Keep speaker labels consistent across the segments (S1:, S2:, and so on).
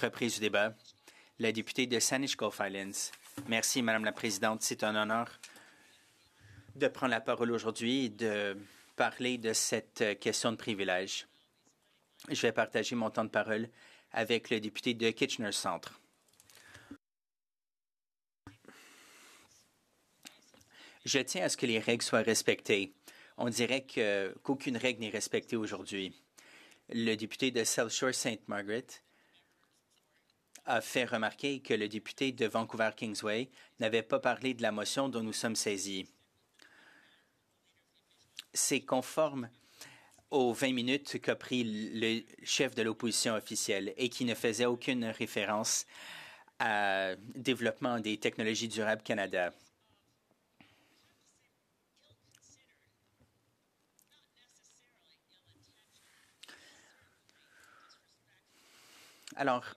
S1: Reprise du débat. La députée de Saanich Gulf Islands. Merci, Madame la Présidente. C'est un honneur de prendre la parole aujourd'hui et de parler de cette question de privilège. Je vais partager mon temps de parole avec le député de Kitchener Centre. Je tiens à ce que les règles soient respectées. On dirait qu'aucune règle n'est respectée aujourd'hui. Le député de South Shore St. Margaret a fait remarquer que le député de Vancouver-Kingsway n'avait pas parlé de la motion dont nous sommes saisis. C'est conforme aux 20 minutes qu'a pris le chef de l'opposition officielle et qui ne faisait aucune référence à développement des technologies durables Canada. Alors,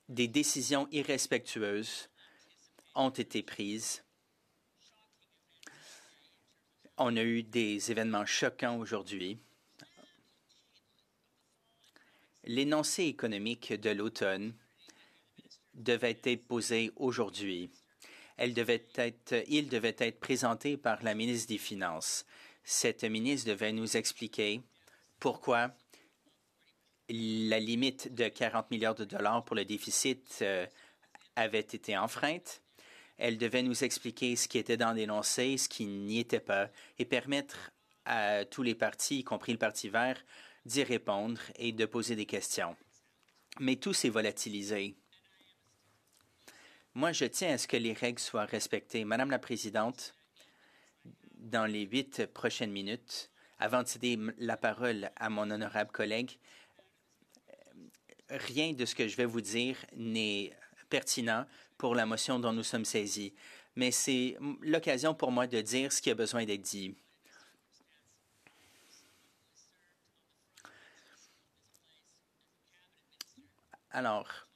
S1: des décisions irrespectueuses ont été prises. On a eu des événements choquants aujourd'hui. L'énoncé économique de l'automne devait être posé aujourd'hui. Il devait être présenté par la ministre des Finances. Cette ministre devait nous expliquer pourquoi la limite de 40 milliards de dollars pour le déficit avait été enfreinte. Elle devait nous expliquer ce qui était dans l'énoncé, ce qui n'y était pas, et permettre à tous les partis, y compris le Parti vert, d'y répondre et de poser des questions. Mais tout s'est volatilisé. Moi, je tiens à ce que les règles soient respectées. Madame la Présidente, dans les 8 prochaines minutes, avant de céder la parole à mon honorable collègue, rien de ce que je vais vous dire n'est pertinent pour la motion dont nous sommes saisis. Mais c'est l'occasion pour moi de dire ce qui a besoin d'être dit. Alors,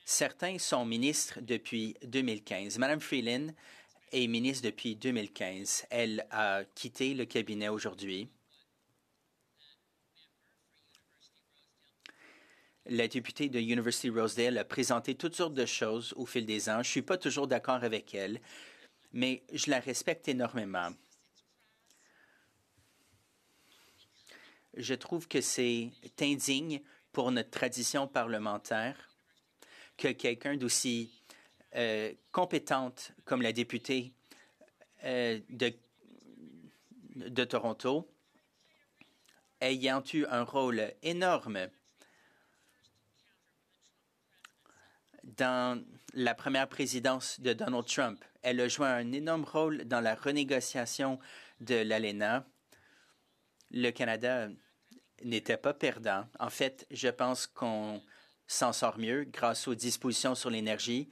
S1: certains sont ministres depuis 2015. Madame Freeland est ministre depuis 2015. Elle a quitté le cabinet aujourd'hui. La députée de University Rosedale a présenté toutes sortes de choses au fil des ans. Je ne suis pas toujours d'accord avec elle, mais je la respecte énormément. Je trouve que c'est indigne pour notre tradition parlementaire que quelqu'un d'aussi compétente comme la députée de Toronto, ayant eu un rôle énorme dans la première présidence de Donald Trump. Elle a joué un énorme rôle dans la renégociation de l'ALENA. Le Canada n'était pas perdant. En fait, je pense qu'on s'en sort mieux grâce aux dispositions sur l'énergie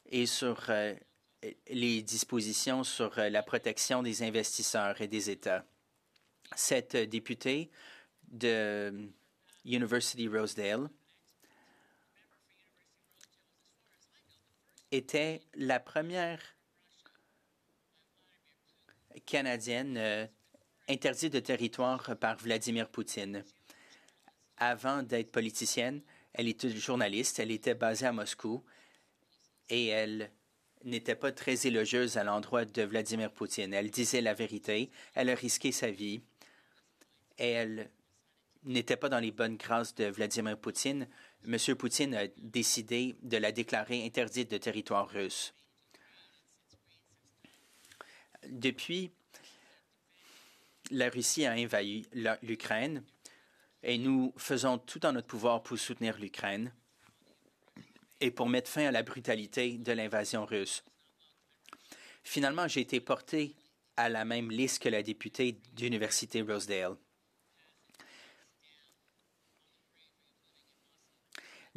S1: et sur les dispositions sur la protection des investisseurs et des États. Cette députée de University Rosedale était la première Canadienne interdite de territoire par Vladimir Poutine. Avant d'être politicienne, elle était journaliste, elle était basée à Moscou et elle n'était pas très élogieuse à l'endroit de Vladimir Poutine. Elle disait la vérité, elle a risqué sa vie et elle n'était pas dans les bonnes grâces de Vladimir Poutine. M. Poutine a décidé de la déclarer interdite de territoire russe. Depuis, la Russie a envahi l'Ukraine et nous faisons tout en notre pouvoir pour soutenir l'Ukraine et pour mettre fin à la brutalité de l'invasion russe. Finalement, j'ai été porté à la même liste que la députée d'Université Rosedale.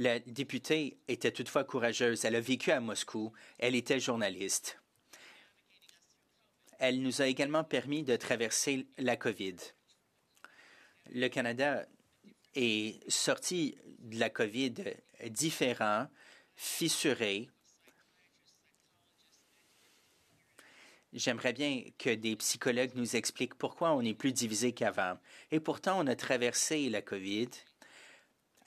S1: La députée était toutefois courageuse. Elle a vécu à Moscou. Elle était journaliste. Elle nous a également permis de traverser la COVID. Le Canada est sorti de la COVID différent, fissuré. J'aimerais bien que des psychologues nous expliquent pourquoi on est plus divisé qu'avant. Et pourtant, on a traversé la COVID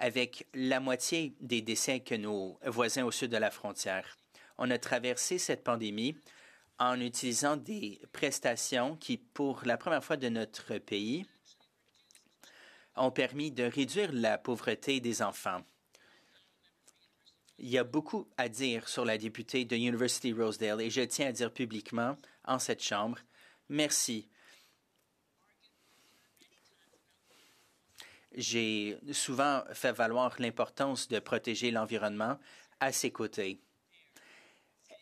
S1: avec la moitié des décès que nos voisins au sud de la frontière. On a traversé cette pandémie en utilisant des prestations qui, pour la première fois de notre pays, ont permis de réduire la pauvreté des enfants. Il y a beaucoup à dire sur la députée de University Rosedale et je tiens à dire publiquement en cette Chambre, merci. J'ai souvent fait valoir l'importance de protéger l'environnement à ses côtés.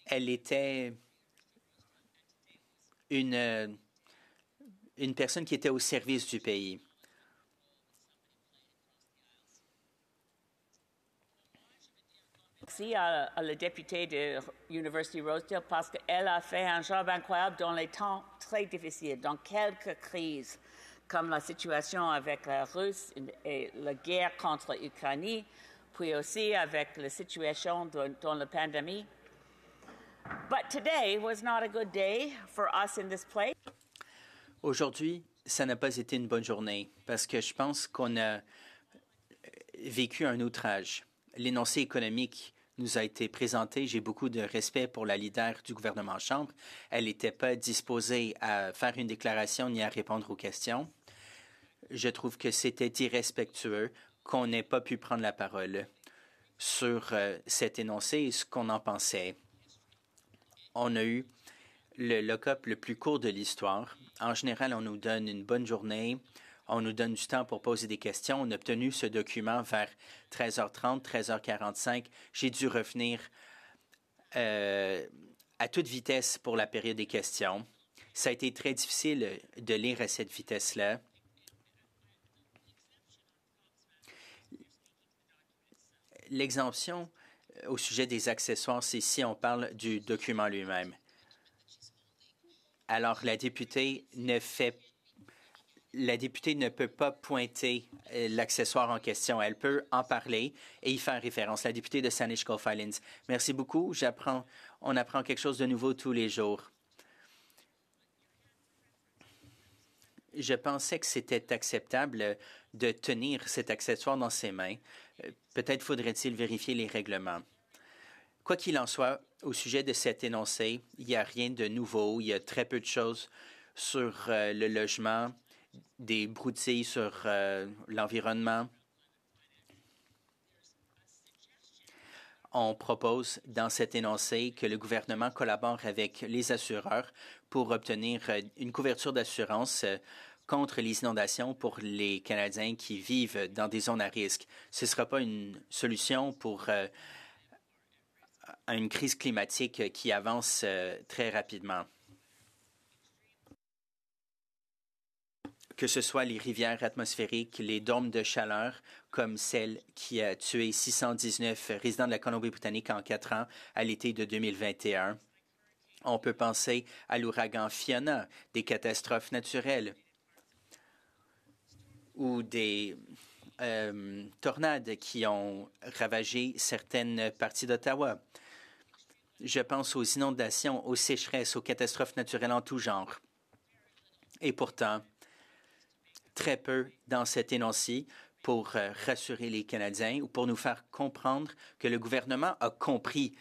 S1: Elle était une personne qui était au service du pays.
S2: Merci à la députée de University Rosedale parce qu'elle a fait un job incroyable dans les temps très difficiles, dans quelques crises, comme la situation avec la Russie et la guerre contre l'Ukraine, puis aussi avec la situation dans la pandémie. But today was not a good day for us in this place.
S1: Aujourd'hui, ça n'a pas été une bonne journée parce que je pense qu'on a vécu un outrage. L'énoncé économique nous a été présenté. J'ai beaucoup de respect pour la leader du gouvernement en Chambre. Elle n'était pas disposée à faire une déclaration ni à répondre aux questions. Je trouve que c'était irrespectueux qu'on n'ait pas pu prendre la parole sur cet énoncé et ce qu'on en pensait. On a eu le lock-up le plus court de l'histoire. En général, on nous donne une bonne journée. On nous donne du temps pour poser des questions. On a obtenu ce document vers 13h30, 13h45. J'ai dû revenir à toute vitesse pour la période des questions. Ça a été très difficile de lire à cette vitesse-là. L'exemption au sujet des accessoires, c'est si on parle du document lui-même. Alors, la députée ne peut pas pointer l'accessoire en question. Elle peut en parler et y faire référence. La députée de Saanich Gulf Islands. Merci beaucoup. On apprend quelque chose de nouveau tous les jours. Je pensais que c'était acceptable de tenir cet accessoire dans ses mains. Peut-être faudrait-il vérifier les règlements. Quoi qu'il en soit, au sujet de cet énoncé, il n'y a rien de nouveau. Il y a très peu de choses sur le logement, des broutilles sur l'environnement. On propose dans cet énoncé que le gouvernement collabore avec les assureurs pour obtenir une couverture d'assurance contre les inondations pour les Canadiens qui vivent dans des zones à risque. Ce ne sera pas une solution pour une crise climatique qui avance très rapidement. Que ce soit les rivières atmosphériques, les dômes de chaleur, comme celle qui a tué 619 résidents de la Colombie-Britannique en 4 ans à l'été de 2021. On peut penser à l'ouragan Fiona, des catastrophes naturelles ou des tornades qui ont ravagé certaines parties d'Ottawa. Je pense aux inondations, aux sécheresses, aux catastrophes naturelles en tout genre. Et pourtant, très peu dans cet énoncé pour rassurer les Canadiens ou pour nous faire comprendre que le gouvernement a compris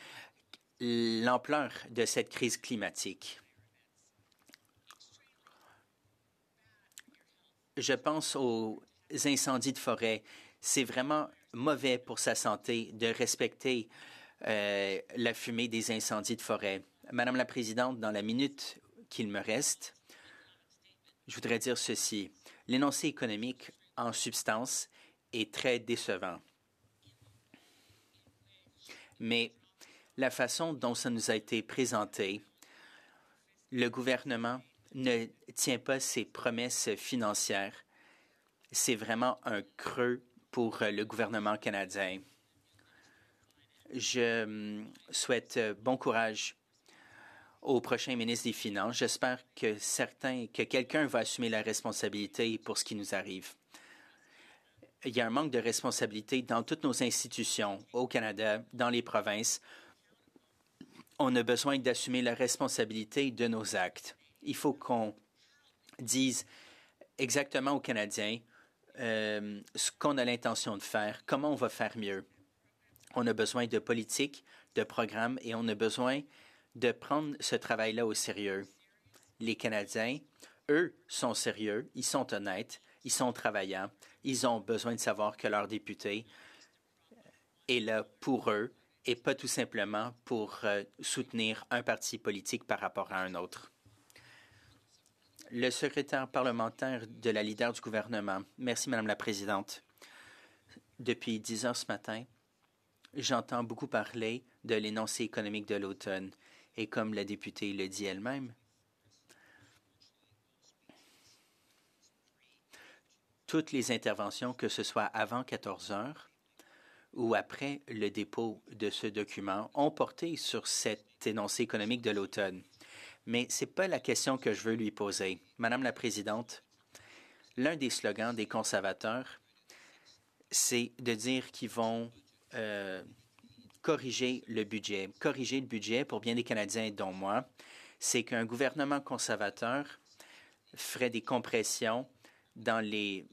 S1: l'ampleur de cette crise climatique. Je pense aux incendies de forêt. C'est vraiment mauvais pour sa santé de respecter la fumée des incendies de forêt. Madame la Présidente, dans la minute qu'il me reste, je voudrais dire ceci. L'énoncé économique, en substance, est très décevant. Mais la façon dont ça nous a été présenté, le gouvernement ne tient pas ses promesses financières. C'est vraiment un creux pour le gouvernement canadien. Je souhaite bon courage au prochain ministre des Finances. J'espère que quelqu'un va assumer la responsabilité pour ce qui nous arrive. Il y a un manque de responsabilité dans toutes nos institutions, au Canada, dans les provinces. On a besoin d'assumer la responsabilité de nos actes. Il faut qu'on dise exactement aux Canadiens ce qu'on a l'intention de faire, comment on va faire mieux. On a besoin de politiques, de programmes et on a besoin de prendre ce travail-là au sérieux. Les Canadiens, eux, sont sérieux, ils sont honnêtes, ils sont travaillants, ils ont besoin de savoir que leur député est là pour eux et pas tout simplement pour soutenir un parti politique par rapport à un autre. Le secrétaire parlementaire de la leader du gouvernement. Merci, Madame la Présidente. Depuis 10 heures ce matin, j'entends beaucoup parler de l'énoncé économique de l'automne. Et comme la députée le dit elle-même, toutes les interventions, que ce soit avant 14 heures ou après le dépôt de ce document, ont porté sur cet énoncé économique de l'automne. Mais ce n'est pas la question que je veux lui poser. Madame la Présidente, l'un des slogans des conservateurs, c'est de dire qu'ils vont corriger le budget. Corriger le budget, pour bien des Canadiens, dont moi, c'est qu'un gouvernement conservateur ferait des compressions dans les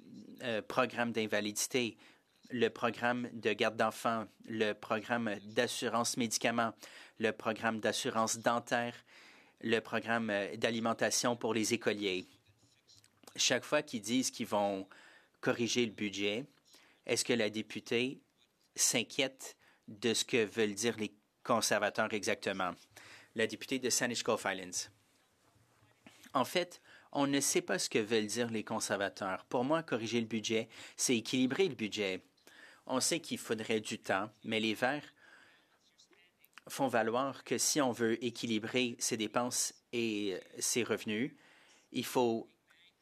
S1: programmes d'invalidité, le programme de garde d'enfants, le programme d'assurance médicaments, le programme d'assurance dentaire, le programme d'alimentation pour les écoliers. Chaque fois qu'ils disent qu'ils vont corriger le budget, est-ce que la députée s'inquiète de ce que veulent dire les conservateurs exactement? La députée de Saanich-Gulf Islands. En fait, on ne sait pas ce que veulent dire les conservateurs. Pour moi, corriger le budget, c'est équilibrer le budget. On sait qu'il faudrait du temps, mais les Verts font valoir que si on veut équilibrer ses dépenses et ses revenus, il faut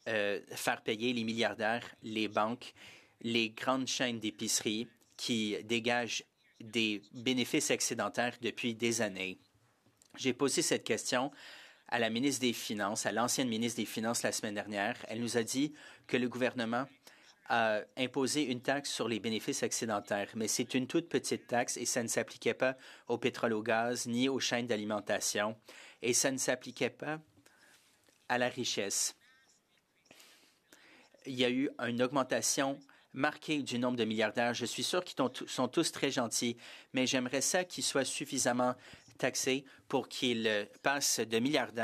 S1: faire payer les milliardaires, les banques, les grandes chaînes d'épicerie qui dégagent des bénéfices excédentaires depuis des années. J'ai posé cette question à la ministre des Finances, à l'ancienne ministre des Finances la semaine dernière. Elle nous a dit que le gouvernement a imposé une taxe sur les bénéfices excédentaires, mais c'est une toute petite taxe et ça ne s'appliquait pas au pétrole au gaz ni aux chaînes d'alimentation et ça ne s'appliquait pas à la richesse. Il y a eu une augmentation marquée du nombre de milliardaires. Je suis sûr qu'ils sont tous très gentils, mais j'aimerais ça qu'ils soient suffisamment taxés pour qu'ils passent de milliardaires